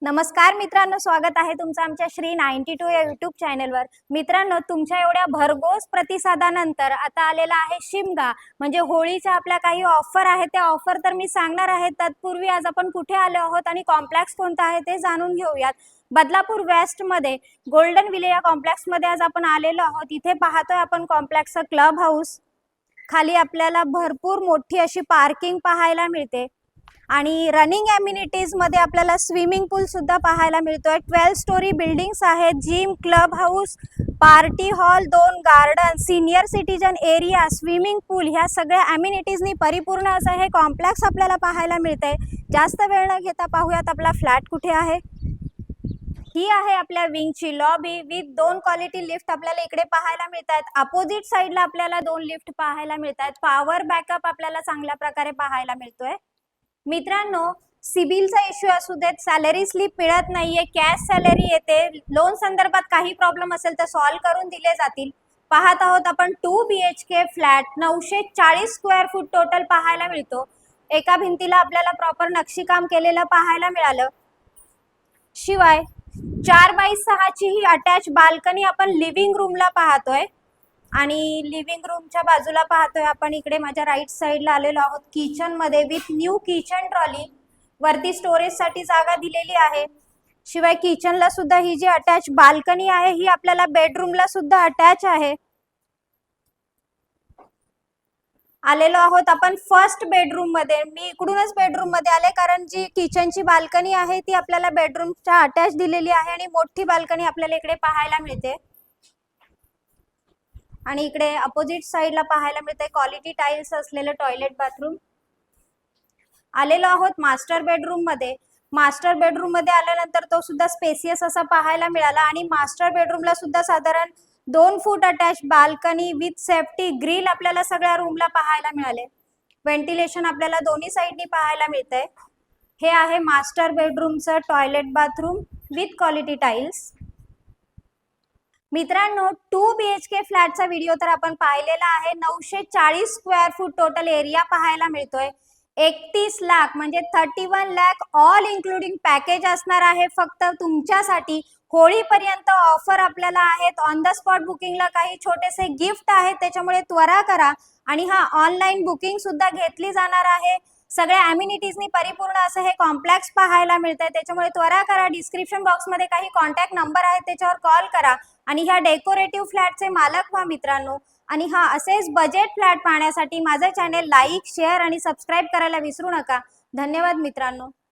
नमस्कार मित्रांनो, स्वागत आहे तुमचं आमच्या श्री 92 या यूट्यूब चॅनलवर। मित्रांनो, तुमच्या एवढ्या भरघोस प्रतिसादानंतर आता आलेला आहे शिमगा, म्हणजे होळीच्या आपल्या काही ऑफर आहेत। त्या ऑफर तर मी सांगणार आहे, तत्पूर्वी आज आपण कुठे आलो आहोत आणि कॉम्प्लेक्स कोणता आहे ते जाणून घेऊयात। बदलापूर वेस्ट मध्ये गोल्डन विले या कॉम्प्लेक्स मध्ये आज आपण आलेलो आहोत। इथे पाहतोय आपण कॉम्प्लेक्सचं क्लब हाऊस, खाली आपल्याला भरपूर मोठी अशी पार्किंग पाहायला मिळते आणि रनिंग एम्युनिटीज मध्ये आपल्याला स्विमिंग पूल सुद्धा पाहायला मिळतोय। 12 स्टोरी बिल्डिंग्स आहेत, gym, club house, party hall, 2 garden, senior citizen area, swimming pool, ह्या सगळ्या एम्युनिटीजनी परिपूर्ण असं हे कॉम्प्लेक्स आपल्याला पाहायला मिळतंय। जास्त वेळ न घेता पाहूयात आपला फ्लॅट कुठे आहे। ही आहे आपल्या विंगची लॉबी विथ 2 क्वालिटी लिफ्ट आपल्याला इकडे पाहायला मिळतात। अपोजिट साइडला आपल्याला 2 लिफ्ट पाहायला मिळतात। पॉवर बॅकअप आपल्याला चांगल्या प्रकारे पाहायला मिळतोय। मित्रांनो, सिबिलचा इश्यू असू देत, सॅलरी स्लिप मिळत नाहीये, कॅश सॅलरी येते, लोन संदर्भात काही प्रॉब्लेम असेल तर सॉल्व्ह करून दिले जातील। पाहत आहोत आपण 2 BHK flat, 940 square foot total पाहायला मिळतो। एका भिंतीला आपल्याला प्रॉपर नक्षीकाम केलेलं पाहायला मिळालं। शिवाय 4x6 ची ही अटॅच बाल्कनी आपण लिव्हिंग रूमला पाहतोय आणि लिव्हिंग रूमच्या बाजूला पाहतोय आपण इकडे माझ्या राईट साइडला आलेलो आहोत किचन मध्ये विथ न्यू किचन ट्रॉली। वरती स्टोरेज साठी जागा दिलेली आहे। शिवाय किचनला सुद्धा ही जी अटॅच बाल्कनी आहे ही आपल्याला बेडरूमला सुद्धा अटॅच आहे। आलेलो आहोत आपण फर्स्ट बेडरूम मध्ये। मी इकडूनच बेडरूम मध्ये आले कारण जी किचनची बाल्कनी आहे ती आपल्याला बेडरूमच्या अटॅच दिलेली आहे आणि मोठी बाल्कनी आपल्याला इकडे पाहायला मिळते। आणि इकडे अपोजिट साइडला पाहायला मिळते क्वालिटी टाइल्स असलेले टॉयलेट बाथरूम। आलेलो आहोत मास्टर बेडरूम मध्ये। मास्टर बेडरूम मध्ये आल्यानंतर तो सुद्धा स्पेसियस असा पाहायला मिळाला आणि मास्टर बेडरूमला सुद्धा साधारण 2 foot attach balcony with safety grill आपल्याला सगळ्या रूमला पाहायला मिळाले। व्हेंटिलेशन आपल्याला दोन्ही साइडनी पाहायला मिळतंय। हे आहे मास्टर बेडरूमचं toilet bathroom with quality tiles. मित्रांनो, 2 BHK फ्लॅटचा व्हिडिओ तर आपण पाहिलेला आहे। 940 स्क्वेअर फूट टोटल एरिया पाहायला मिळतोय। 31 लाख म्हणजे 31 लाख ऑल इन्क्लुडिंग पॅकेज असणार आहे फक्त तुमच्यासाठी। होळीपर्यंत ऑफर आपल्याला आहेत। ऑन द स्पॉट बुकिंगला काही छोटेसे गिफ्ट आहेत, त्याच्यामुळे त्वरा करा। आणि हा ऑनलाईन बुकिंग सुद्धा घेतली जाणार आहे। सगळ्या एम्युनिटीजनी परिपूर्ण असं हे कॉम्प्लेक्स पाहायला मिळतंय, त्याच्यामुळे त्वरा करा। डिस्क्रिप्शन बॉक्स मध्ये काही कॉन्टॅक्ट नंबर आहेत, त्याच्यावर कॉल करा आणि ह्या डेकोरेटिव्ह फ्लॅटचे मालक व्हा मित्रांनो। आणि हा असेच बजेट फ्लॅट पाहण्यासाठी माझे चॅनल लाईक, शेअर आणि सबस्क्राईब करायला विसरू नका। धन्यवाद मित्रांनो।